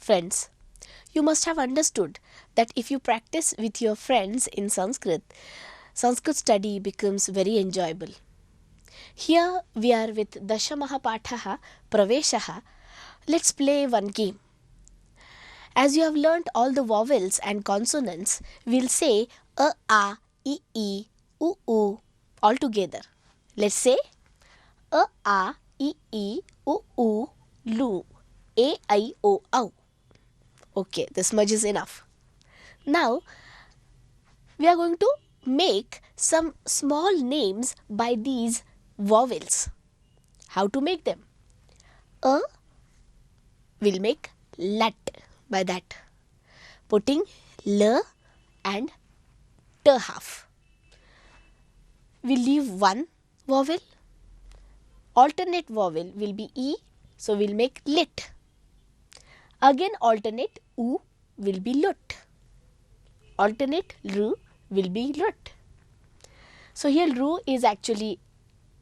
Friends, you must have understood that if you practice with your friends in Sanskrit, Sanskrit study becomes very enjoyable. Here we are with Dashamaha Pathaha Praveshaha. Let's play one game. As you have learnt all the vowels and consonants, we'll say a, I, u all together. Let's say a, I, u, lu, a, I, o, au. Okay, this much is enough. Now, we are going to make some small names by these vowels. How to make them? A will make lat by that, putting l and t half. We leave one vowel. Alternate vowel will be e, so we'll make lit. Again alternate u will be lut. Alternate ru will be lut. So here ru is actually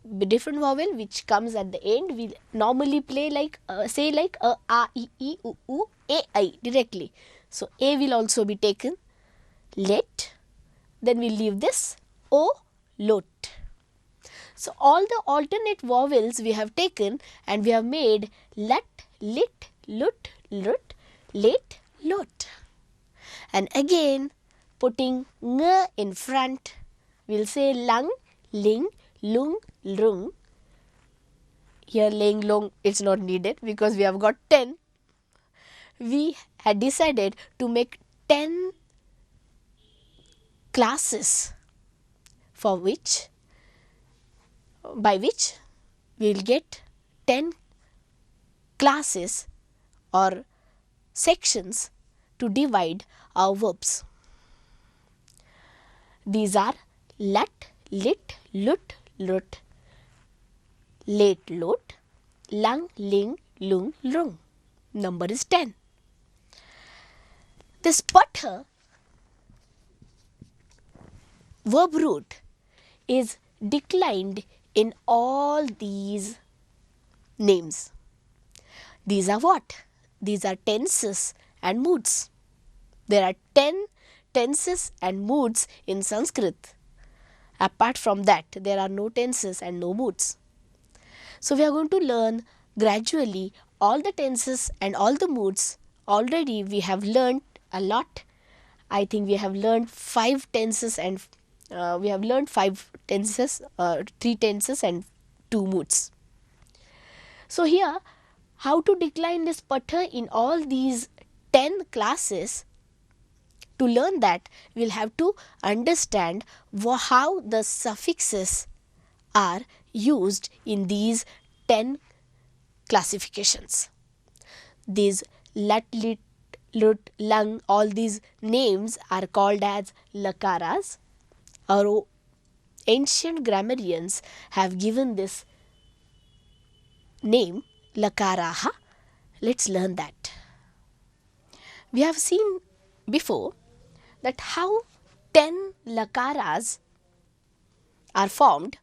a different vowel which comes at the end. We normally play like say like a, u, a, I directly. So a will also be taken. Let. Then we leave this o, lot. So all the alternate vowels we have taken and we have made lat, lit, lut, lut, let, lot. And again putting ng in front, we'll say lang, ling, lung, lung. Here ling, long it's not needed because we have got 10. We had decided to make 10 classes by which we will get 10 classes or sections to divide our verbs. These are lat, lit, lut, lut, let, lot, lang, ling, lung, lung. Number is 10. This patha verb root is declined in all these names. These are what? These are tenses and moods. There are 10 tenses and moods in Sanskrit. Apart from that, there are no tenses and no moods. So we are going to learn gradually all the tenses and all the moods. Already we have learned a lot. I think we have learned 5 tenses and 3 tenses and 2 moods. So here, how to decline this patha in all these 10 classes? To learn that, we'll have to understand how the suffixes are used in these 10 classifications. These lat, lit, lut, lung, all these names are called as lakaras. Our ancient grammarians have given this name lakaraha. Let's learn that. We have seen before that how 10 lakaras are formed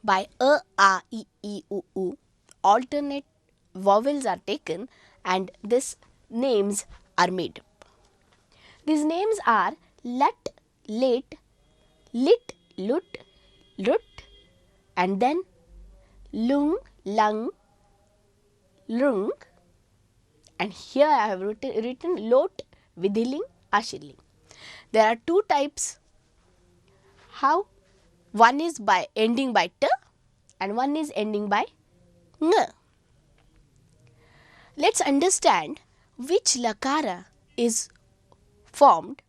by a, I, u. Alternate vowels are taken and these names are made. These names are lat, let, lit, lut, lut, and then lung, lung, lung, and here I have written lot, vidhiling, ashilling. There are 2 types. How? One is by ending by t and one is ending by ng. Let's understand which lakara is formed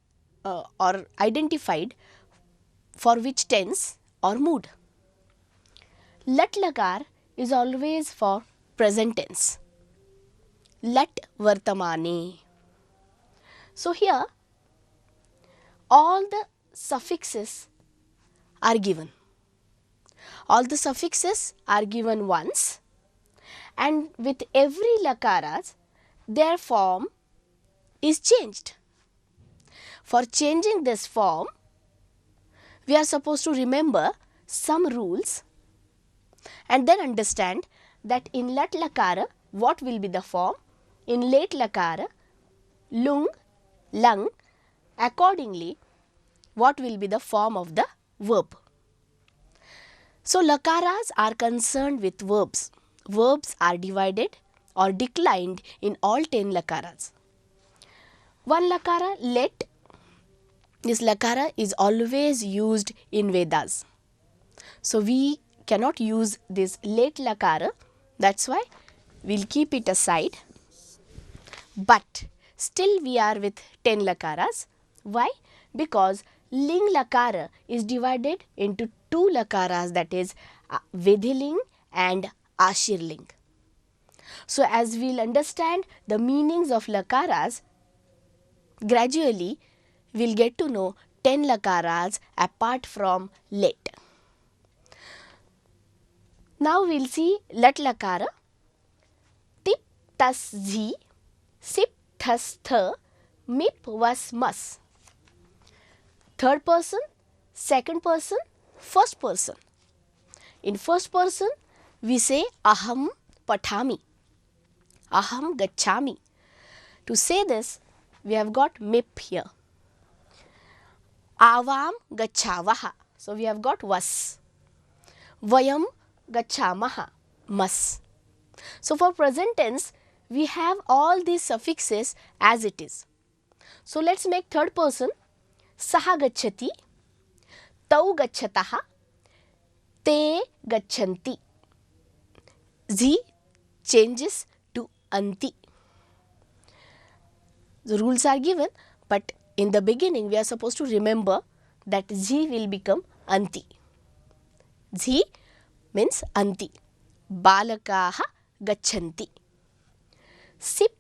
or identified for which tense or mood. Lat lakar is always for present tense. Lat vartamane. So here all the suffixes are given. All the suffixes are given once, and with every lakaras their form is changed. For changing this form, we are supposed to remember some rules and then understand that in lat lakara what will be the form, in let lakara lung, lung. Accordingly, what will be the form of the verb? So, lakaras are concerned with verbs. Verbs are divided or declined in all 10 lakaras. One lakara, let. This lakara is always used in Vedas. So, we cannot use this let lakara. That's why we'll keep it aside. But still we are with 10 lakaras. Why? Because ling lakara is divided into 2 lakaras, that is Vidhiling and Ashirling. So as we'll understand the meanings of lakaras, gradually we'll get to know 10 lakaras apart from let. Now we'll see lat lakara. Tip tas zhi, sip thus th, mip was mus. Third person, second person, first person. In first person, we say aham pathami, aham gachami. To say this, we have got mip here. Avam gachavaha. So we have got was. Vayam gachamaha, mas. So for present tense, we have all these suffixes as it is. So let's make third person. Saha gachati, tau gachataha, te gachanti. Z changes to anti. The rules are given, but in the beginning we are supposed to remember that Z will become anti. Z means anti. Balakaha gachanti. Sip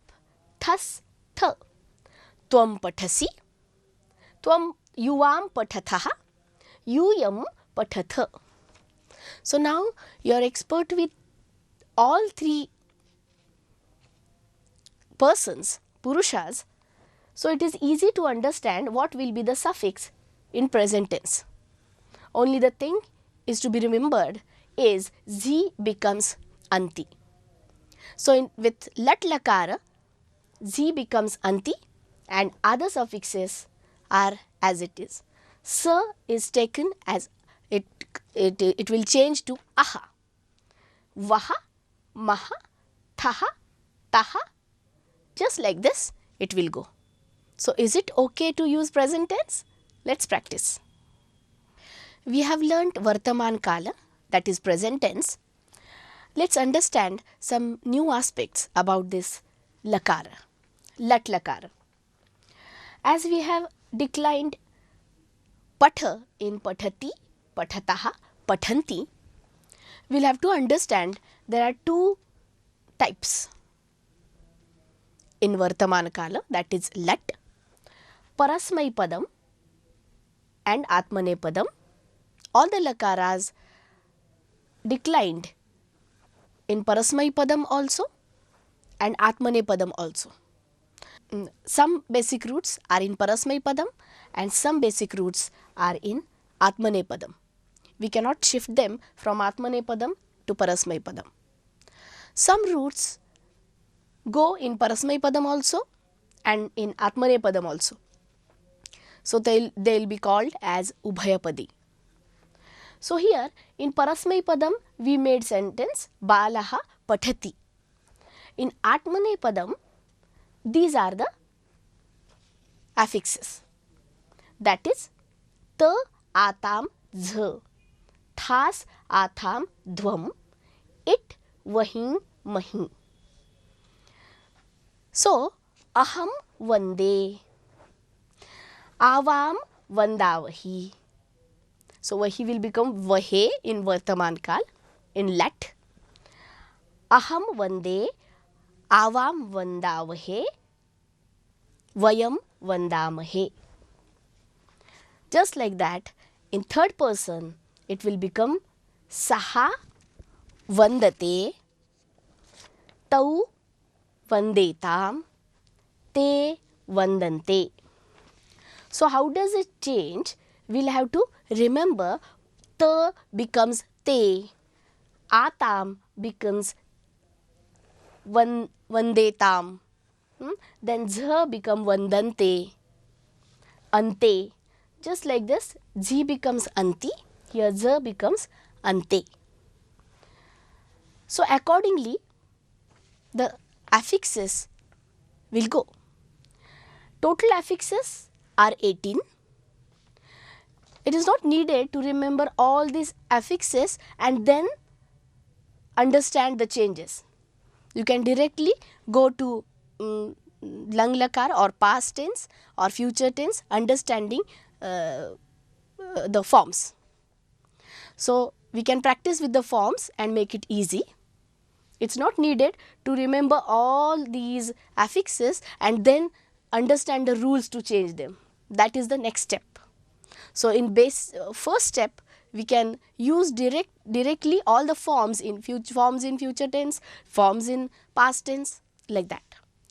thas th. Tvam pathasi. Tvam yuvam pathatha, yuyam pathatha. So now you are expert with all 3 persons, purushas. So it is easy to understand what will be the suffix in present tense. Only the thing is to be remembered is z becomes anti. So with lat lakara, z becomes anti and other suffixes are as it is. Sa is taken as it will change to aha. Vaha, maha, thaha, taha. Just like this it will go. So is it okay to use present tense? Let's practice. We have learnt Vartaman Kala, that is present tense. Let's understand some new aspects about this lakara, lat lakara. As we have declined patha in pathati, pathataha, pathanti, we'll have to understand there are 2 types in Vartaman Kala, that is lat, parasmai padam and atmane padam. All the lakaras declined in parasmai padam also and atmane padam also. Some basic roots are in parasmai padam and some basic roots are in atmane padam. We cannot shift them from atmane padam to parasmai padam. Some roots go in parasmai padam also and in atmane padam also. So they'll be called as ubhayapadi. So here in parasmai padam we made sentence balaha pathati. In atmane padam, these are the affixes, that is ta atam zh, thas atham dhvam, it vahing mahi. So aham vande, avam vandavahi. So vahi will become vahe in Vartaman Kal in lat. Aham vande, avam vandavahe, vayam vandamahe. Just like that, in third person it will become saha vandate, tau vandetam, te vandante. So how does it change? We'll have to remember ta becomes te, atam becomes vandetam, Then Z become Vandante, Ante. Just like this, Z becomes Anti, here Z becomes Ante. So accordingly, the affixes will go. Total affixes are 18. It is not needed to remember all these affixes and then understand the changes. You can directly go to Lang Lakar or past tense or future tense, understanding the forms. So we can practice with the forms and make it easy. It's not needed to remember all these affixes and then understand the rules to change them. That is the next step. So in first step, we can use directly all the forms in future tense, forms in past tense, like that.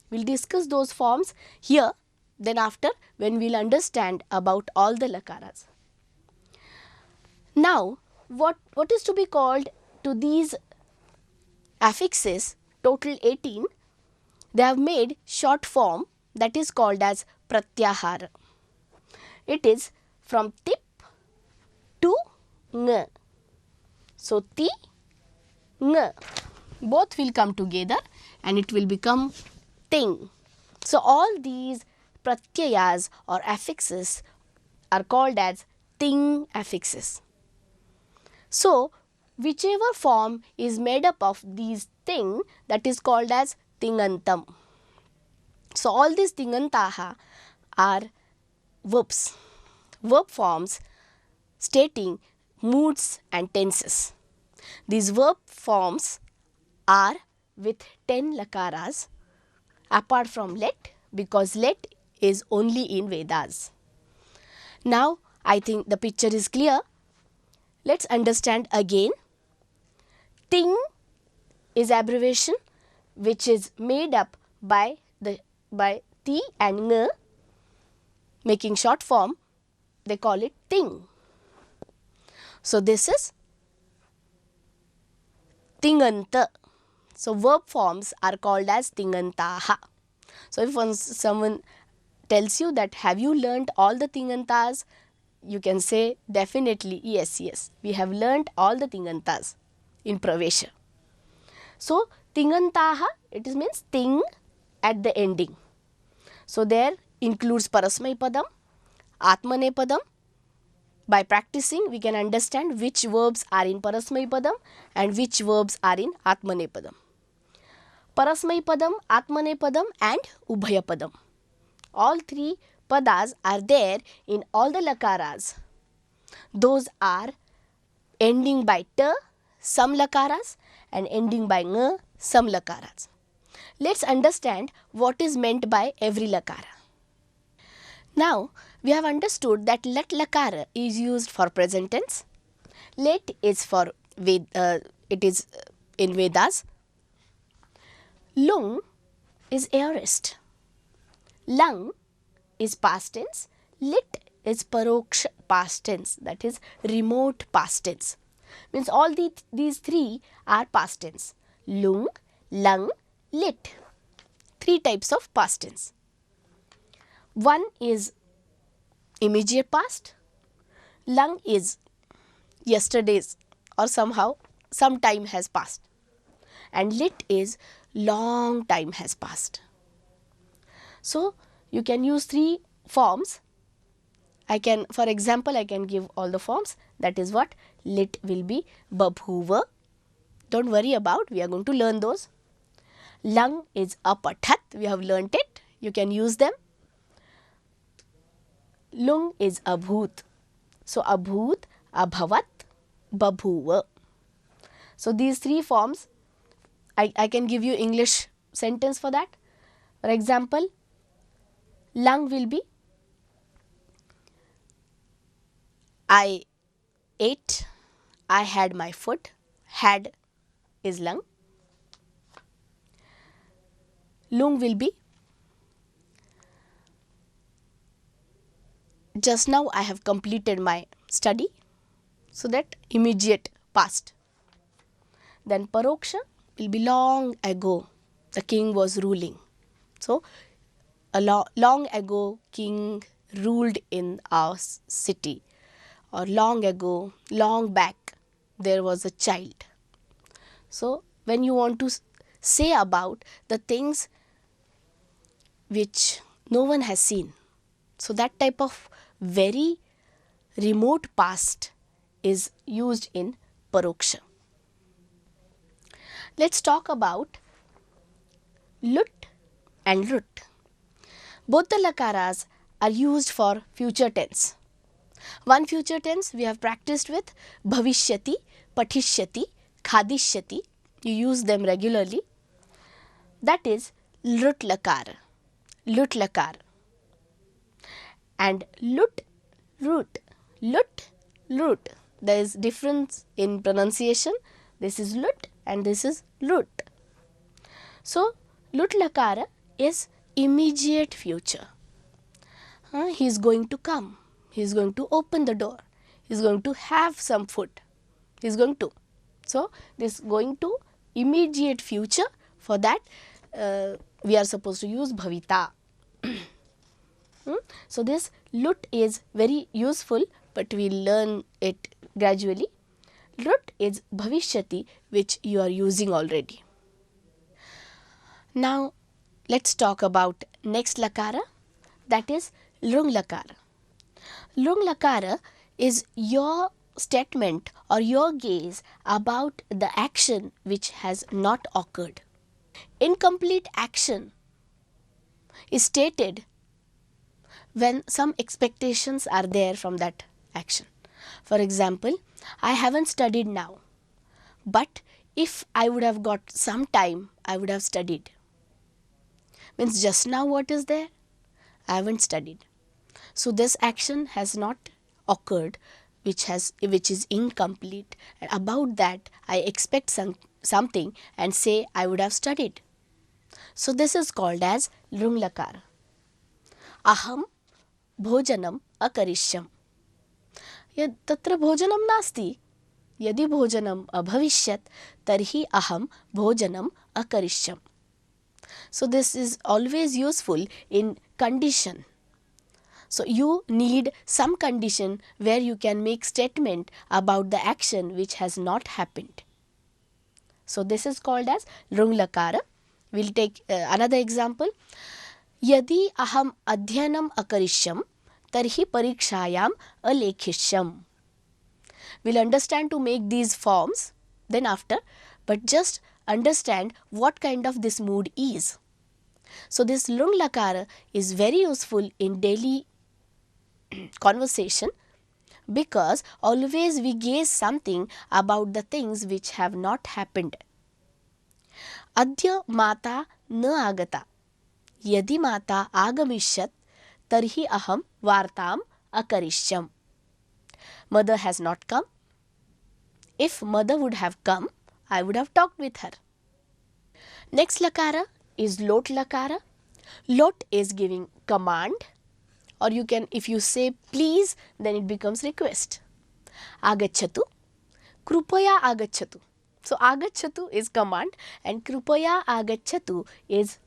We'll discuss those forms here, then after when we'll understand about all the lakaras. Now, what is to be called to these affixes, total 18, they have made short form that is called as pratyahara. It is from tip to ng. So ti, ng, both will come together and it will become ting. So all these pratyayas or affixes are called as ting affixes. So whichever form is made up of these ting, that is called as tingantam. So all these tingantaha are verbs, verb forms stating moods and tenses. These verb forms are with 10 lakaras apart from let, because let is only in Vedas. Now I think the picture is clear. Let's understand again. Ting is abbreviation which is made up by ti and ng, making short form. They call it ting. So this is tinganta. So verb forms are called as tingantaha. So if someone tells you that have you learnt all the tingantas, you can say definitely yes, we have learnt all the tingantas in Pravesha. So tingantaha, it means ting at the ending. So there includes Parasmai Padam, Atmane Padam. By practicing, we can understand which verbs are in Parasmai Padam and which verbs are in Atmane Padam. Parasmai Padam, Atmane Padam and Ubhaya Padam. All three padas are there in all the lakaras. Those are ending by ta, some lakaras, and ending by ng, some lakaras. Let's understand what is meant by every lakara. Now, we have understood that let lakara is used for present tense. Let is for it is in Vedas. Lung is aorist. Lang is past tense. Lit is paroksha past tense, that is remote past tense. Means all these three are past tense. Lung, lang, lit. Three types of past tense. One is immediate past. Lang is yesterday's or somehow some time has passed. And lit is long time has passed. So you can use three forms. For example, I can give all the forms. That is what lit will be babhuva. Don't worry about, we are going to learn those. Lang is apathat, we have learnt it. You can use them. Lung is abhut. So abhut, abhavat, babhuva. So these three forms, I can give you English sentence for that. For example, lang will be I ate, I had my food. Had is lang. Lung will be just now I have completed my study. So that immediate past. Then paroksha will be long ago the king was ruling. So long ago king ruled in our city, or long ago, long back, there was a child. So when you want to say about the things which no one has seen, so that type of very remote past is used in paroksha. Let's talk about lut and lut. Both the lakaras are used for future tense. One future tense we have practiced with bhavishyati, patishyati, khadishyati. You use them regularly. That is lut lakar. Lut lakar. And lut, root. Lut, root. There is difference in pronunciation. This is lut and this is lut. So lut lakara is immediate future. He is going to come. He is going to open the door. He is going to have some food. He is going to. So this going to immediate future. For that we are supposed to use bhavita. So this lut is very useful, but we will learn it gradually. Lut is bhavishyati, which you are using already. Now let's talk about next lakara, that is lung lakara. Lung lakara is your statement or your gaze about the action which has not occurred. Incomplete action is stated when some expectations are there from that action. For example, I haven't studied now, but if I would have got some time, I would have studied. Means just now what is there? I haven't studied. So this action has not occurred, which is incomplete. And about that I expect something and say I would have studied. So this is called as lung lakara. Aham bhojanam akarishyam. तत्र भोजनं नास्ति. यदि भोजनम् अभविष्यत् तर्हि अहं भोजनम् अकरिष्यम्. So this is always useful in condition. So you need some condition where you can make statement about the action which has not happened. So this is called as lung lakara. We'll take another example. Yadi aham adhyanam akarishyam tarhi parikshayam alekhishyam. We'll understand to make these forms then after, but just understand what kind of this mood is. So this lung lakara is very useful in daily conversation, because always we gaze something about the things which have not happened. Adya mata na agata. Yadi mata agamishyat tarhi aham vartam akarishyam. Mother has not come. If mother would have come, I would have talked with her. Next lakara is lot lakara. Lot is giving command, or you can, if you say please, then it becomes request. Agachatu, krupaya agachatu. So agachatu is command and krupaya agachatu is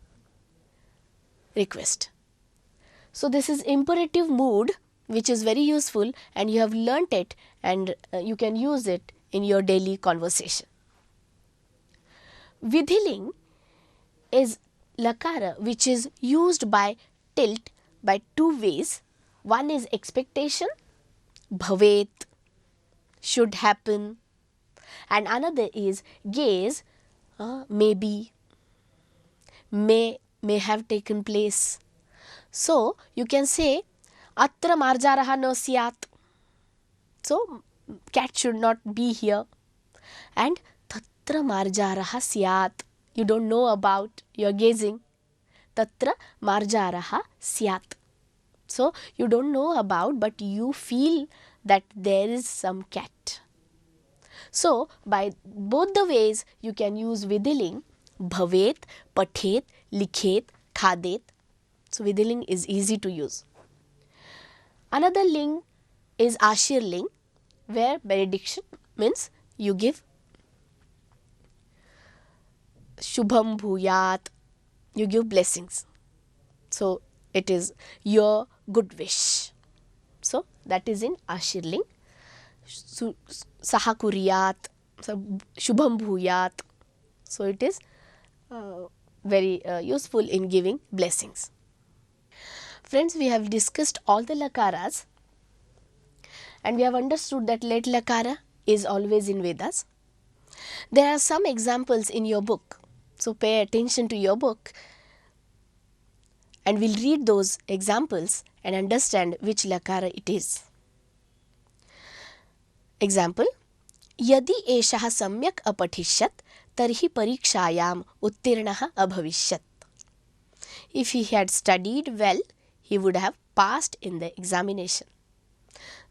request. So this is imperative mood, which is very useful, and you have learnt it, and you can use it in your daily conversation. Vidhiling is lakara which is used by tilt by two ways. One is expectation, bhavet, should happen, and another is gaze, maybe, may have taken place. So you can say atra marjaraha no syat. So cat should not be here, and tatra marjaraha syat. You don't know about, you're gazing. Tatra marjaraha syat. So you don't know about, but you feel that there is some cat. So by both the ways you can use vidhiling, bhavet, pathet, likhet, khadet. So vidhiling is easy to use. Another ling is ashirling, where benediction means you give shubham bhuyat, you give blessings. So it is your good wish. So that is in Ashirling. Saha kuriyat, so Shubham bhuyat. So it is very useful in giving blessings. Friends, we have discussed all the lakaras and we have understood that let lakara is always in Vedas. There are some examples in your book. So pay attention to your book and we'll read those examples and understand which lakara it is. Example, यदि एषः सम्यक् अपठिष्यत् तर्हि परीक्षायाम् उत्तीर्णः अभविष्यत्. If he had studied well, he would have passed in the examination.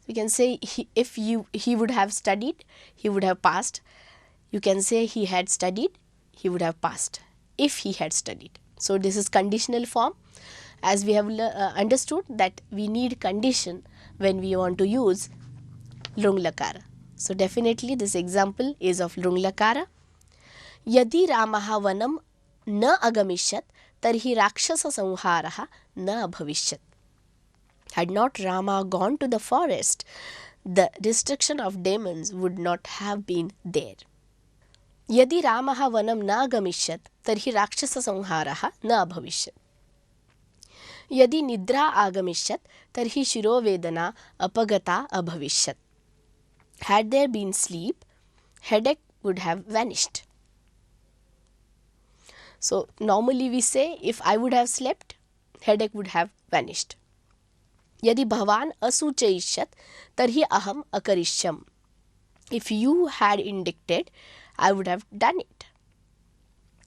We can say if he would have studied, he would have passed. You can say he had studied, he would have passed if he had studied. So this is conditional form. As we have understood that we need condition when we want to use lung lakara. So definitely this example is of lung lakara. यदि रामः वनं न अगमिष्यत् तर्हि राक्षससंहारः न अभविष्यत्. Had not Rama gone to the forest, the destruction of demons would not have been there. यदि रामः वनं न गमिष्यत् तर्हि राक्षससंहारः न अभविष्यत्. यदि निद्रा आगमिष्यत् तर्हि शिरोवेदना अपगता अभविष्यत्. Had there been sleep, headache would have vanished. So normally we say if I would have slept, headache would have vanished. यदि भवान् असूचयिष्यत् तर्हि अहम् अकरिष्यम्. If you had indicted, I would have done it.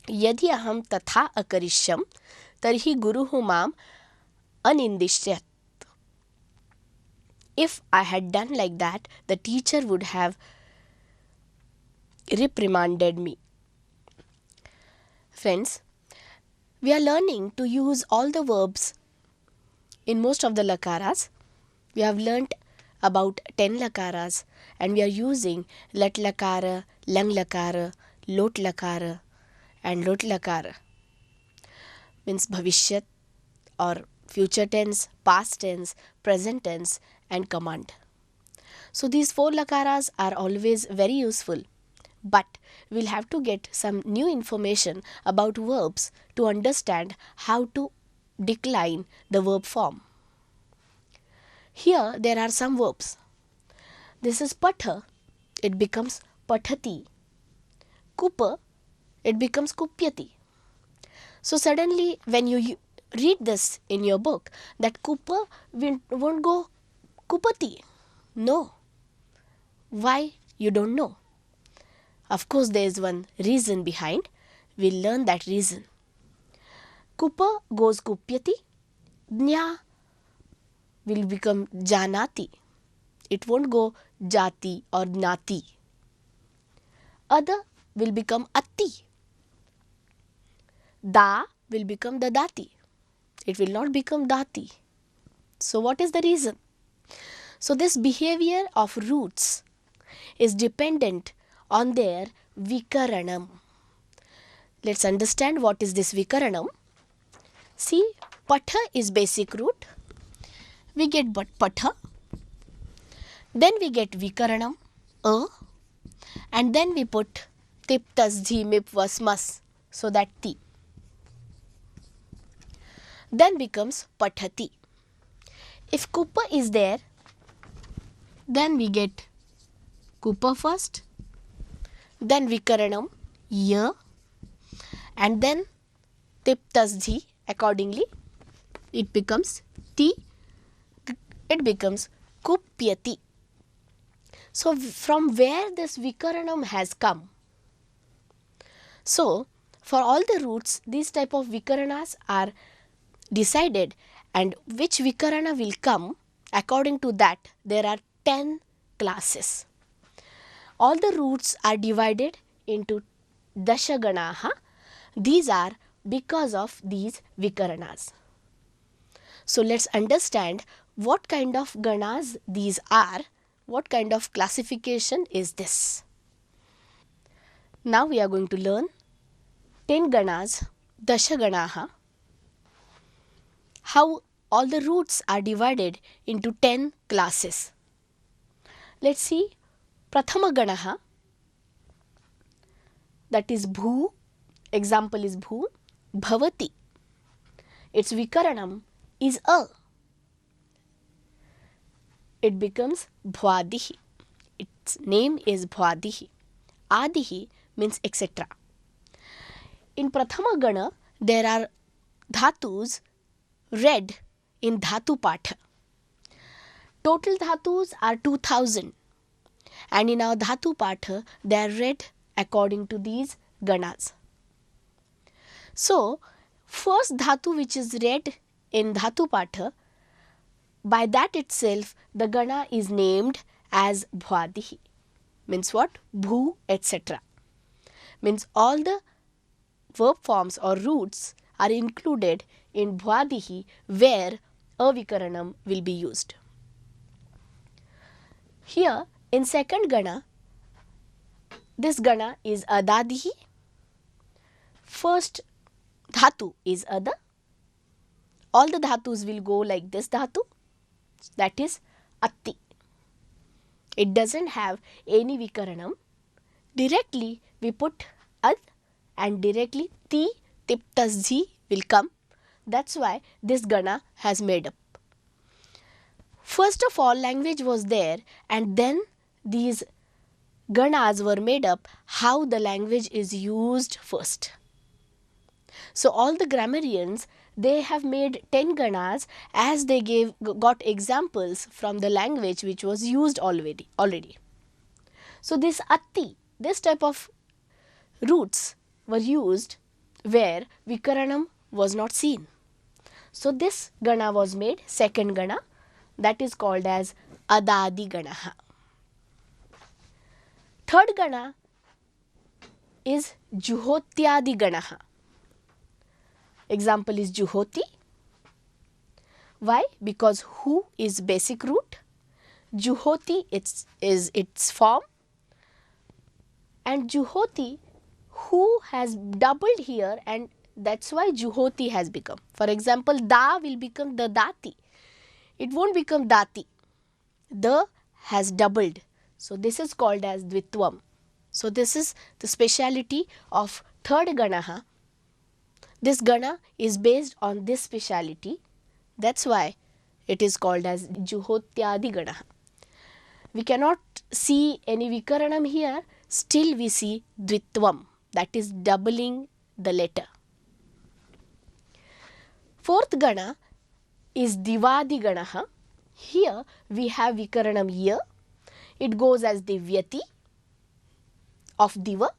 यदि अहं तथा अकरिष्यम् तर्हि गुरुः माम् अनिन्दिष्यत्. If I had done like that, the teacher would have reprimanded me. Friends, we are learning to use all the verbs in most of the lakaras. We have learnt about 10 lakaras and we are using lat lakara, lang lakara, lot lakara and lot lakara. Means bhavishyat or future tense, past tense, present tense and command. So these 4 lakaras are always very useful, but we'll have to get some new information about verbs to understand how to decline the verb form. Here there are some verbs. This is patha, it becomes pathati. Kupa, it becomes kupyati. So suddenly when you read this in your book, that kupa won't go kupati. No. Why? You don't know. Of course there is one reason behind. We'll learn that reason. Kupa goes kupyati. Jna will become janati. It won't go jati or nati. Ada will become atti. Da will become dadati. It will not become dati. So what is the reason? So this behavior of roots is dependent on their vikaranam. Let's understand what is this vikaranam. See, patha is basic root. We get but patha. Then we get vikaranam, a. And then we put tip, tas, dhi, mip, vas, mas. So that ti. Then becomes pathati. If kupa is there, then we get kupa first, then vikaranam, ya, and then tip, tas, dhi. Accordingly, it becomes ti, it becomes kupyati. So from where this vikaranam has come? So for all the roots, these type of vikaranas are decided, and which vikarana will come, according to that there are 10 classes. All the roots are divided into dashaganaha. These are because of these vikaranas. So let's understand what kind of ganas these are. What kind of classification is this? Now we are going to learn 10 ganas, dashaganaha. how all the roots are divided into 10 classes. Let's see Prathama Ganaha, that is Bhu, example is Bhu, Bhavati. Its Vikaranam is A. It becomes Bhwadihi. Its name is Bhwadihi. Adihi means etc. In Prathama Gana, there are dhatus read in Dhatu Patha. Total dhatus are 2000, and in our Dhatu Patha, they are read according to these ganas. So, first dhatu which is read in Dhatu Patha, by that itself the gana is named as Bhwadihi. Means what? Bhu, etc. Means all the verb forms or roots are included in Bhwadihi where avikaranam will be used. Here in second gana, this gana is Adadihi. First dhatu is Ada. All the dhatus will go like this dhatu, that is Atti. It doesn't have any vikaranam. Directly we put Ad and directly Ti, Tiptazhi will come. That's why this gana has made up. First of all, language was there, and then these ganas were made up how the language is used first. So all the grammarians, they have made 10 ganas as they got examples from the language which was used already. So this Atti, this type of roots were used where vikaranam was not seen. So this gana was made, second gana, that is called as Adadi Ganaha. Third gana is Juhotyadi Ganaha. Example is Juhoti. Why? Because Hu is basic root, Juhoti is its form, and Juhoti, Hu has doubled here, and that's why Juhoti has become. For example, Da will become the Dati. It won't become Dati. The has doubled. So this is called as Dvitvam. So this is the speciality of third Ganaha. This Gana is based on this speciality. That's why it is called as Juhotyadi Ganaha. We cannot see any Vikaranam here. Still we see Dvitvam. That is doubling the letter. Fourth Gana is Divadi Ganaha. Here we have Vikaranam here. It goes as Divyati of Diva.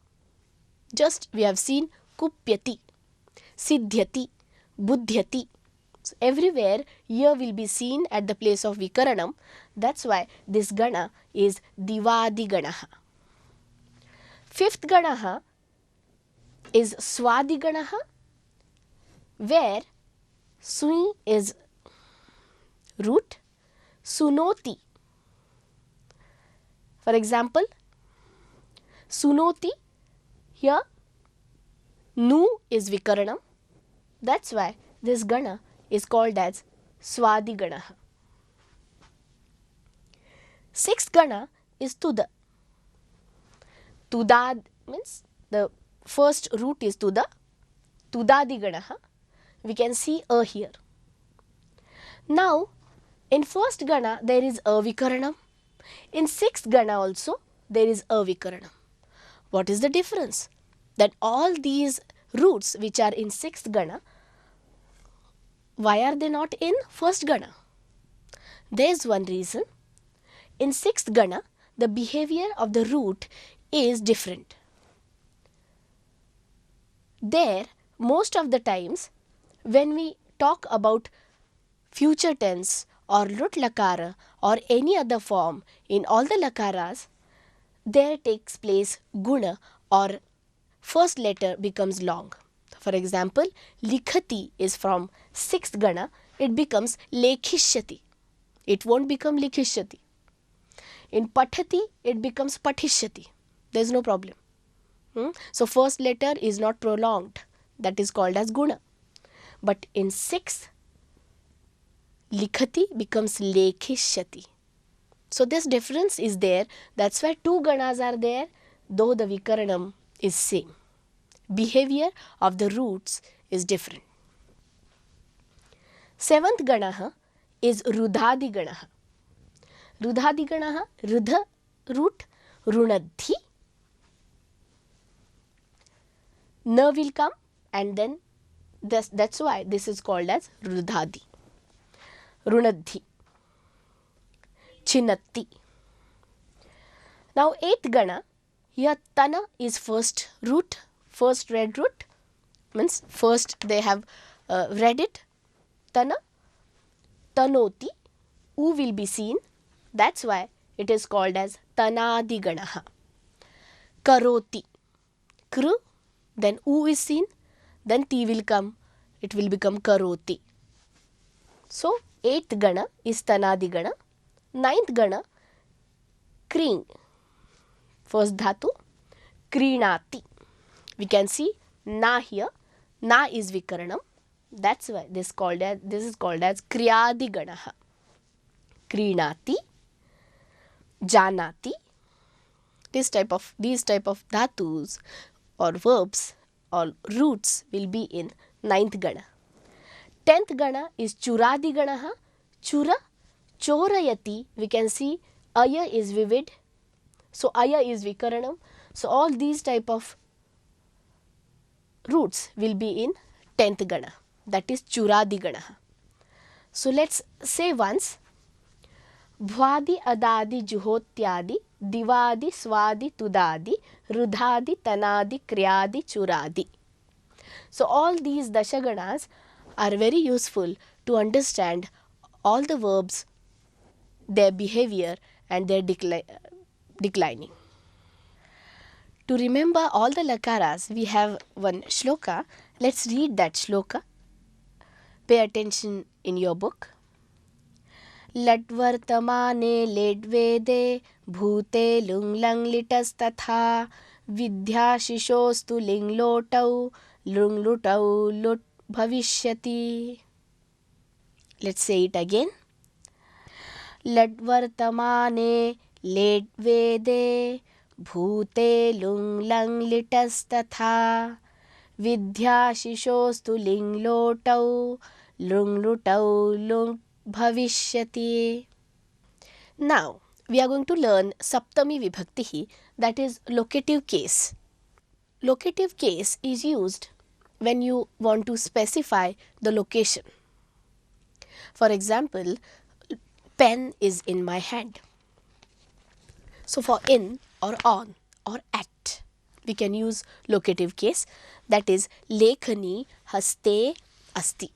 Just we have seen Kupyati, Siddhyati, Buddhyati. So everywhere here will be seen at the place of Vikaranam. That's why this Gana is Divadi Ganaha. Fifth Ganaha is Swadi Ganaha, where Sui is root, Sunoti. For example, Sunoti, here Nu is Vikaranam. That's why this Gana is called as Swadi Ganaha. Sixth Gana is Tuda. Tudad means the first root is Tuda. Tudadi Ganaha. We can see A here. Now, in first Gana there is A Vikaranam. In sixth Gana also there is A Vikaranam. What is the difference? That all these roots which are in sixth Gana, why are they not in first Gana? There is one reason. In sixth Gana, the behavior of the root is different. There, most of the times, when we talk about future tense or lut lakara or any other form in all the lakaras, there takes place guna or first letter becomes long. For example, likhati is from sixth Gana, it becomes lekhishyati. It won't become likhishyati. In pathati, it becomes pathishyati. There is no problem. So first letter is not prolonged. That is called as guna. But in sixth, Likhati becomes lekhishyati. So this difference is there. That's why two ganas are there, though the vikaranam is same. Behavior of the roots is different. Seventh ganaha is rudhadi ganaha. Rudhadi ganaha, rudha root, runadhi. Na will come, and then that's why this is called as rudhadi. Runadhi. Chinatti. Now eighth gana, here tana is first root, first red root, means first they have read it. Tana, tanoti, u will be seen, that's why it is called as tanadi ganaha. Karoti, kru, then u is seen, then ti will come, it will become karoti. So eighth gana is tanadi gana. Ninth gana, kring, first dhatu, krinati. We can see na here, na is vikaranam, that's why this is called as kriyadi ganaha. Krinati, janati. These type of dhatus or verbs or roots will be in ninth gana. 10th gana is churadi ganaha. Chura, chorayati, we can see aya is vivid, so aya is vikaranam. So all these type of roots will be in 10th gana, that is churadi ganaha. So let's say once, bhwadi adadi juhotyadi divadi swadi tudadi rudhadi tanadi kriyadi churadi. So all these dashaganas are very useful to understand all the verbs, their behavior and their declining. To remember all the lakaras, we have one shloka. Let's read that shloka. Pay attention in your book. लट्वर्तमाने लेड्वेदे भूते लुङ् लिटस्तथा विद्याशिशोस्तु लिङ्लोटौ लुङ्लुटौ लुट् भविष्यति. Let's say it again. लट्वर्तमाने लेड्वेदे भूते लुङ् लिटस्तथा विद्याशिशोस्तु लिङ्लोटौ लुङ्लुटौ लुट् bhavishyati. Now we are going to learn Saptami Vibhakti, that is locative case. Locative case is used when you want to specify the location. For example, pen is in my hand. So for in or on or at, we can use locative case, that is lekhani haste asti.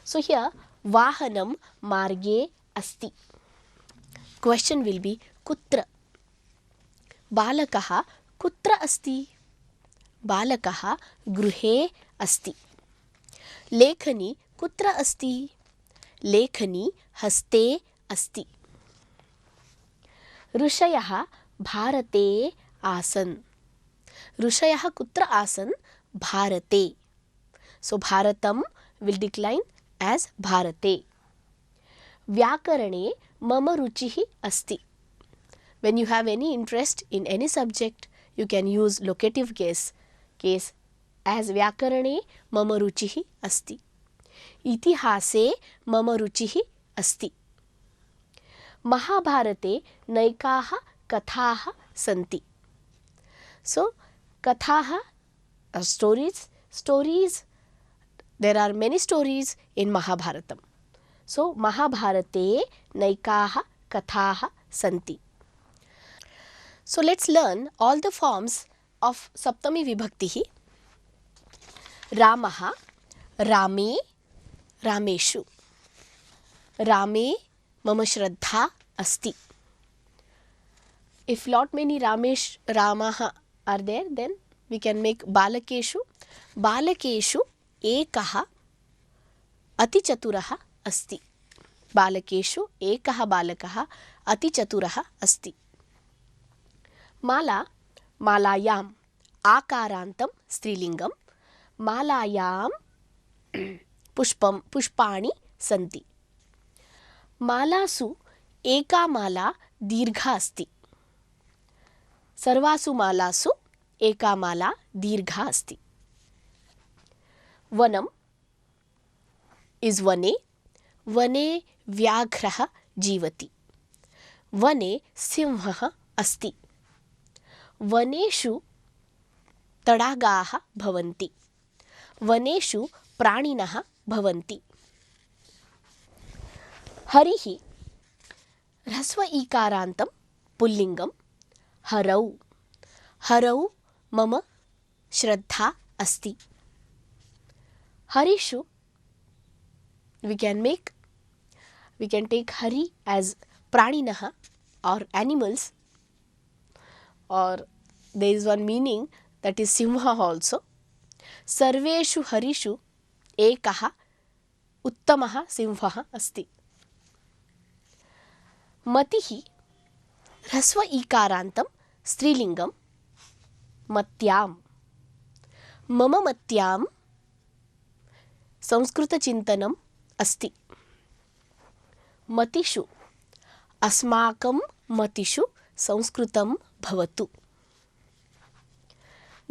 So here Vahanam marge asti. Question will be kutra. Balakaha kutra asti. Balakaha gruhe asti. Lekhani kutra asti. Lekhani haste asti. Rushayaha bharate asan. Rushayaha kutra asan? Bharate. So bharatam will decline as bharate. Vyakarane mama ruchihi asti. When you have any interest in any subject, you can use locative case as Vyakarane mama ruchihi asti. Itihase mama ruchihi asti. Mahabharate naikaha kathaha santi. So kathaha are stories. There are many stories in Mahabharatam. So Mahabharate naikaha kathaha santi. So let's learn all the forms of Saptami Vibhakti. Ramaha, Rame, Rameshu. Rame mama shraddha asti. If lot many Ramaha are there, then we can make Balakeshu. Balakeshu ekaha atichaturah asti. Balakeshu ekaha balakaha atichaturah asti. Mala, malayam, akarantam strilingam. Malayam pushpani सन्ति। मालासु एका माला दीर्घा अस्ति। सर्वासु मालासु एका माला दीर्घा अस्ति। वनम् is वने, वने व्याघ्रः जीवति। वने सिंहः अस्ति। वनेषु तडागाः भवन्ति। वनेषु प्राणिनः भवन्ति। हरिः ह्रस्व ईकारान्तं पुल्लिङ्गं हरौ। हरौ मम श्रद्धा अस्ति। हरिषु we can take hari as praninaha or animals, or there is one meaning that is simha also. Sarveshu harishu ekaha uttamaha simhah asti. Matihi ह्रस्व ईकारान्तं स्त्रीलिङ्गं मत्यां। मम मत्यां संस्कृतचिन्तनम् अस्ति। मतिषु अस्माकं मतिषु संस्कृतं भवतु।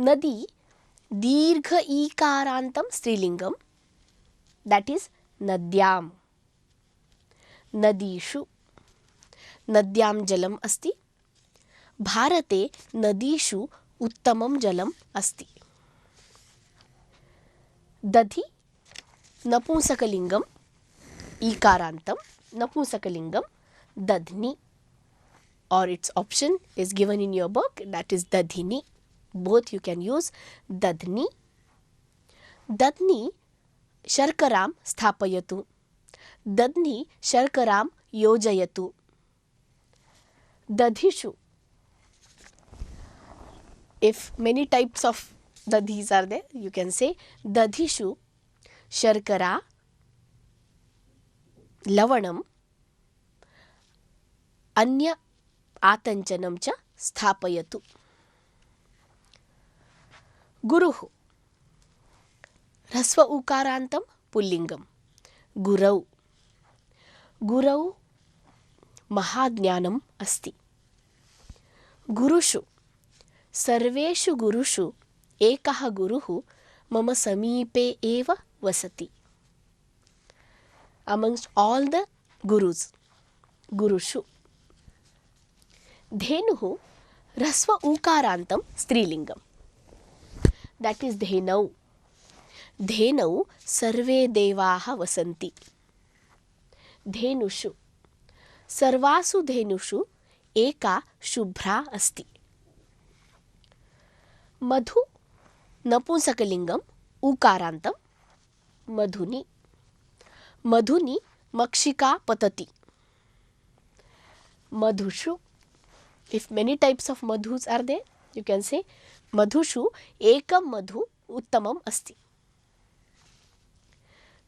नदी दीर्घ ईकारान्तं स्त्रीलिङ्गं, that is नद्यां। नदीषु नद्यां जलम् अस्ति। भारते नदीषु उत्तमं जलम् अस्ति। दधि नपुंसकलिङ्गं ईकारान्तं नपुंसकलिङ्गं दध्नि, or its option is given in your book, that is dadhini. Both you can use dadhni. Dadhni शर्करां स्थापयतु। दध्नि शर्करां योजयतु। Dadhishu, if many types of dadhis are there, you can say dadhishu sharkara lavanam anya आतञ्चनं च स्थापयतु। गुरुः ह्रस्व उकारान्तं पुल्लिङ्गं गुरौ। गुरौ महाज्ञानम् अस्ति। गुरुषु सर्वेषु गुरुषु एकः गुरुः मम समीपे एव वसति। Amongst all the gurus, गुरुषु। धेनुः ह्रस्व उकारान्तं स्त्रीलिङ्गं, that is धेनौ। धेनौ सर्वे देवाः वसन्ति। धेनुषु सर्वासु धेनुषु एका शुभ्रा अस्ति। मधु नपुंसकलिङ्गम् उकारान्तं मधुनि। मधुनि मक्षिका पतति। मधुषु, if many types of madhus are there, you can say madhushu ekam madhu uttamam asti.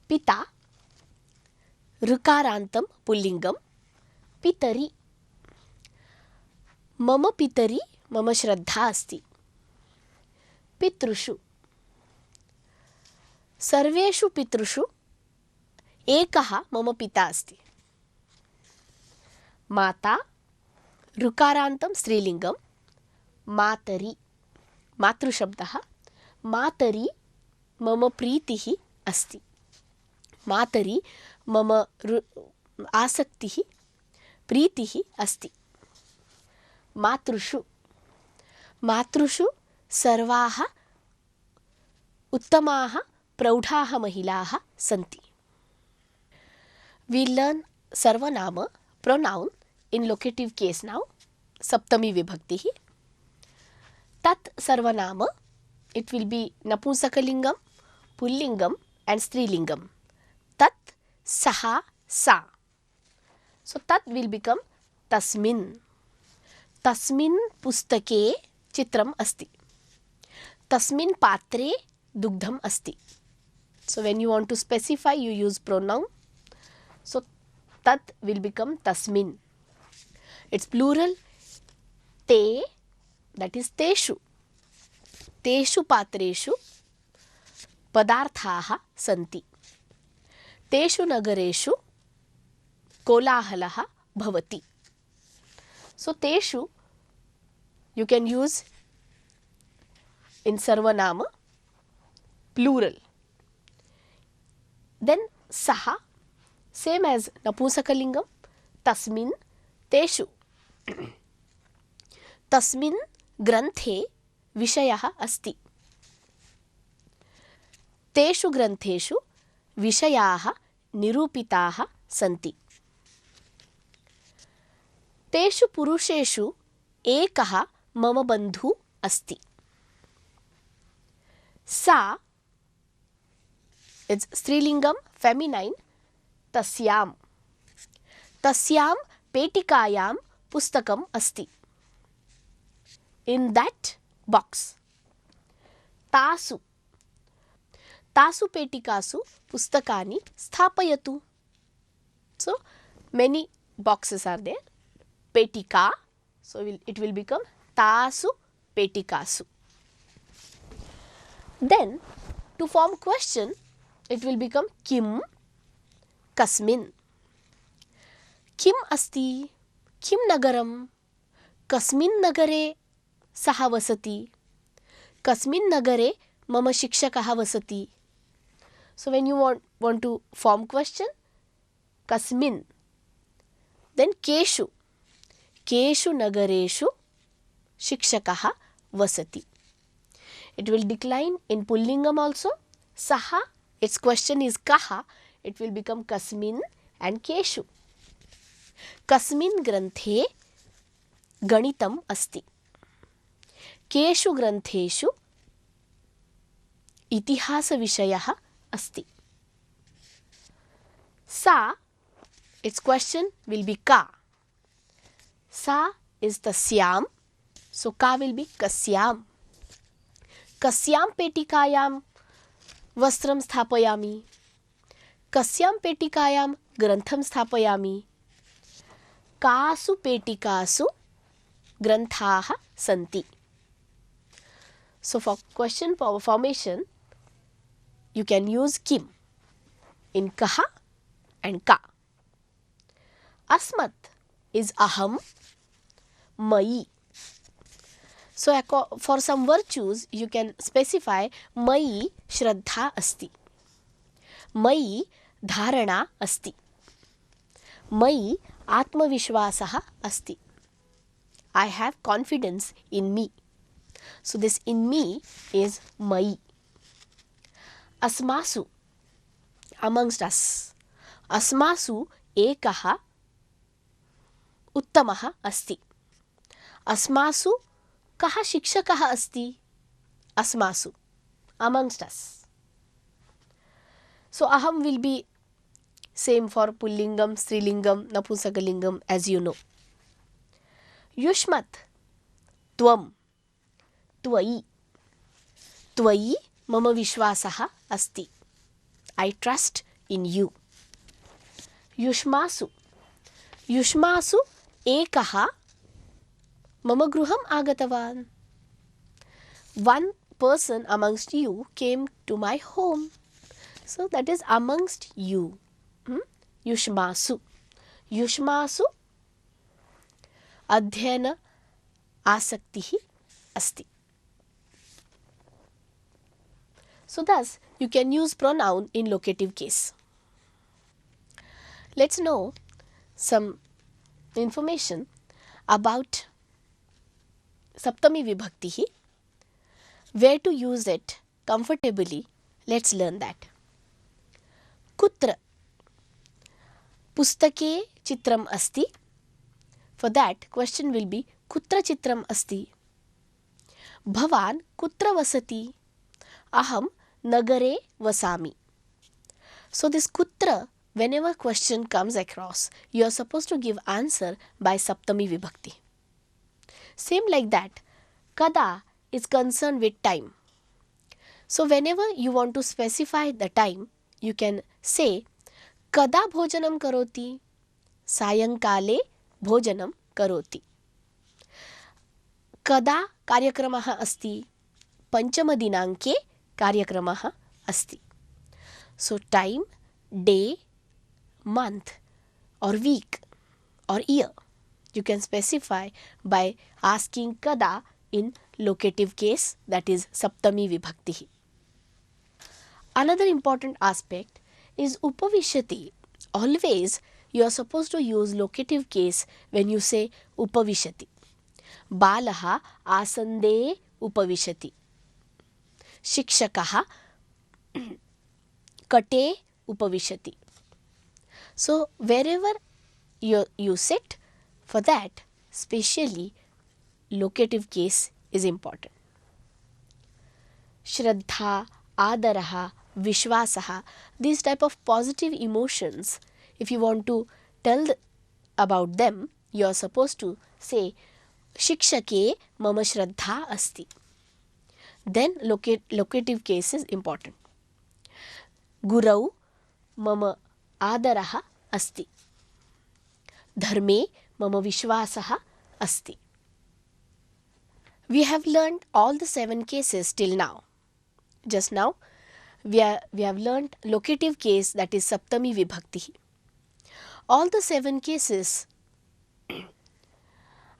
पिता ऋकारान्तं पुल्लिङ्गं पितरि। मम पितरि मम श्रद्धा अस्ति। पितृषु सर्वेषु पितृषु एकः मम पिता अस्ति। माता ऋकारान्तं स्त्रीलिङ्गं मातरि। मातृशब्दः। मातरि मम प्रीतिः अस्ति। मातरि मम आसक्तिः प्रीतिः अस्ति। मातृषु मातृषु सर्वाः उत्तमाः प्रौढाः महिलाः सन्ति। We learn सर्वनाम pronoun in locative case now. सप्तमी विभक्ति। तत् सर्वनाम, it will be नपुंसकलिङ्गं, पुल्लिङ्गं and स्त्रीलिङ्गं। तत् सः सा. So tat will become tasmin. तस्मिन् पुस्तके चित्रम् अस्ति। तस्मिन् पात्रे दुग्धम् अस्ति. So when you want to specify, you use pronoun. So tat will become tasmin. Its plural te, that is teshu. Teshu patreshu padarthaः सन्ति. तेषु नगरेषु कोलाहलः भवति. So तेषु you can use in sarvanama plural. Then saha, same as napusakalingam, tasmin, teshu. तस्मिन् ग्रन्थे विषयः अस्ति. तेषु ग्रन्थेषु विषयाः निरूपिताः सन्ति. तेषु पुरुषेषु एकः मम बन्धुः अस्ति. सा, इट्स् स्त्रीलिङ्गं फेमिनैन्, तस्यां. तस्यां पेटिकायां पुस्तकम् अस्ति. In that box. तासु. तासु पेटिकासु पुस्तकानि स्थापयतु. So many boxes are there. Petika. So it will become तासु petikasu. Then to form question, it will become किं कस्मिन्. किम् अस्ति, किं नगरं, कस्मिन् नगरे सः वसति, कस्मिन् नगरे मम शिक्षकः वसति. So when you want to form question, kasmin. Then keshu. Keshu nagareshu shikshakah vasati. It will decline in pullingam also. Saha, its question is kaha. It will become kasmin and keshu. Kasmin granthe ganitam asti. केषु ग्रन्थेषु इतिहासविषयः अस्ति. सा, its question will be का. सा is तस्यां, so का will be कस्यां. कस्यां पेटिकायां वस्त्रं स्थापयामि, कस्यां पेटिकायां ग्रन्थं स्थापयामि, कासु पेटिकासु ग्रन्थाः सन्ति. So for question formation, you can use kim in kaha and ka. Asmat is aham, mai. So for some virtues, you can specify mai shraddha asti, mai dharana asti, mai atmavishwasaha asti. I have confidence in me. So this in me is mai. Asmasu, amongst us. Asmasu ekaha uttamaha asti. Asmasu kaha shikshakaha asti. Asmasu, amongst us. So aham will be same for pullingam, strilingam, napusakalingam, as you know. Yushmat, tvam. त्वयि. त्वयि मम विश्वासः अस्ति. I trust in you. युष्मासु. युष्मासु एकः मम गृहम् आगतवान्. One person amongst you came to my home. So that is amongst you. युष्मासु. युष्मासु अध्ययन आसक्तिः अस्ति. So thus you can use pronoun in locative case. Let's know some information about Saptami Vibhakti. Where to use it comfortably, let's learn that. Kutra. Pustake chitram asti. For that question will be Kutra chitram asti. Bhavan kutra vasati. Aham nagare vasami. So this kutra, whenever question comes across, you are supposed to give answer by Saptami Vibhakti. Same like that, kada is concerned with time. So whenever you want to specify the time, you can say kada bhojanam karoti, sayankale bhojanam karoti. Kada कार्यक्रमः अस्ति, पंचमदिनांके कार्यक्रमः अस्ति. So time, day, month, or week, or year. You can specify by asking kada in locative case, that is Saptami Vibhakti. Another important aspect is Upavishati. Always you are supposed to use locative case when you say Upavishati. Balaha asande upavishati. Shikshakaha kate upavishati. So wherever you sit, for that specially locative case is important. Shraddha, Adaraha, Vishwasaha, these type of positive emotions, if you want to tell about them, you are supposed to say Shikshake mama Shraddha asti. Then locative case is important. Gurau mama Adaraha asti. Dharme mama Vishwasaha asti. We have learned all the 7 cases till now. Just now, we have learned locative case, that is Saptami Vibhakti. All the 7 cases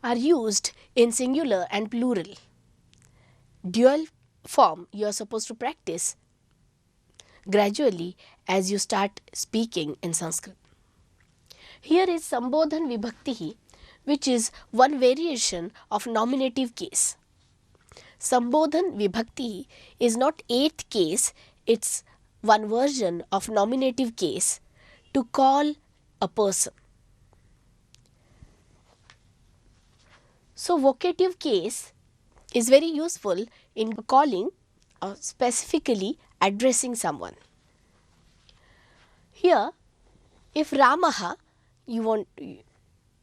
are used in singular and plural. Dual form you are supposed to practice gradually as you start speaking in Sanskrit. Here is Sambodhan Vibhakti, which is one variation of nominative case. Sambodhan Vibhakti is not 8th case, it's one version of nominative case to call a person. So vocative case is very useful in calling or specifically addressing someone. Here, if Ramaha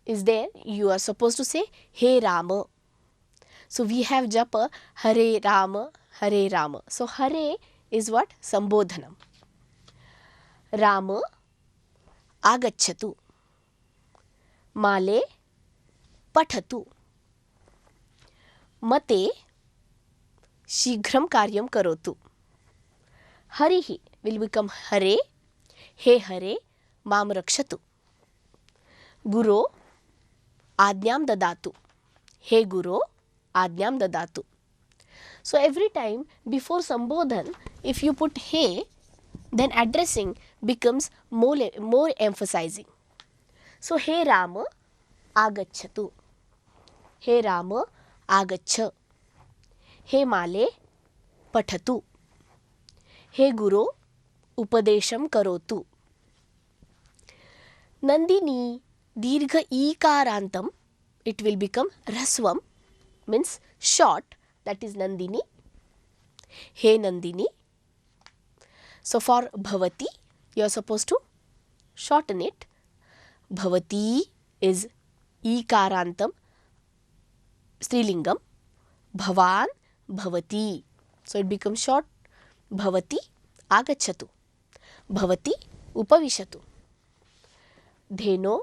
is there, you are supposed to say Hey Rama. So we have japa Hare Rama, Hare Rama. So Hare is what? Sambodhanam. Rama agacchatu. Male pathatu. Mate shighram karyam karotu. Harihi will become Hare. He Hare mam rakshatu. Guru Adnyam dadatu. He Guru Adnyam dadatu. So every time before Sambodhan, if you put He, then addressing becomes more emphasizing. So He Rama agacchatu. He Rama agaccha. He Male pathatu. He Guru upadesham karotu. Nandini dirgha ikarantam, it will become rasvam, means short, that is Nandini. He Nandini. So for Bhavati, you are supposed to shorten it. Bhavati is ikarantam, Strilingam. Bhavan, Bhavati. So it becomes short. Bhavati agacchatu. Bhavati upavishatu. Dheno,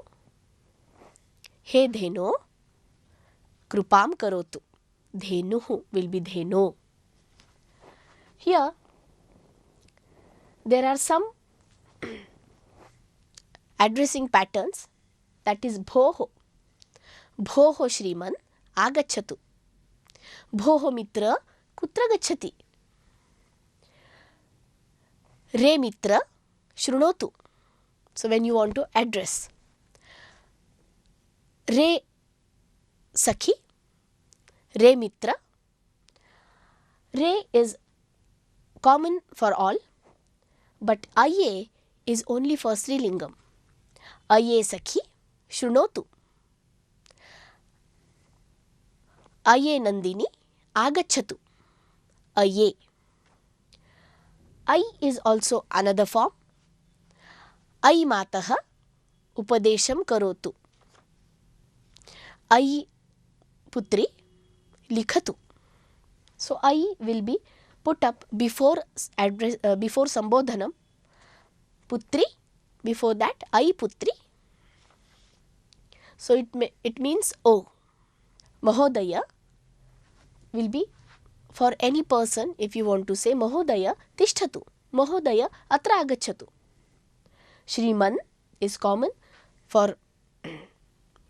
He Dheno, Krupam karotu. Dhenuhu will be Dheno. Here, there are some addressing patterns, that is Bhoho. Bhoho Shriman agacchatu. Bhoho Mitra kutra gacchati. Re Mitra shrunotu. So when you want to address Re Sakhi, Re Mitra. Re is common for all, but Aye is only for Strilingam. Aye Sakhi shrunotu. Aye Nandini agacchatu. Aye. I is also another form. Ai Mataha upadesham karotu. Ai Putri likhatu. So I will be put up before Sambodhanam. Putri, before that Ai Putri. So it means O. Mahodaya will be for any person. If you want to say Mahodaya tishtatu, Mahodaya atra agacchatu. Shriman is common for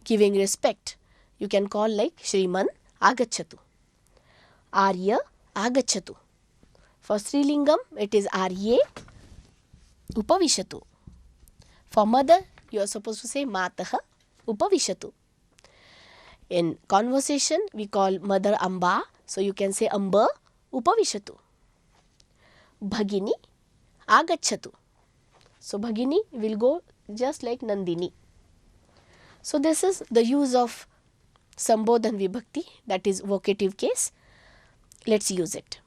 giving respect. You can call like Shriman Agachatu. Arya Agachatu. For Strilingam, it is Arye Upavishatu. For mother, you are supposed to say Mataha Upavishatu. In conversation, we call mother Amba, so you can say Amba Upavishatu. Bhagini Agachatu. So Bhagini will go just like Nandini. So this is the use of Sambodhan Vibhakti, that is vocative case. Let's use it.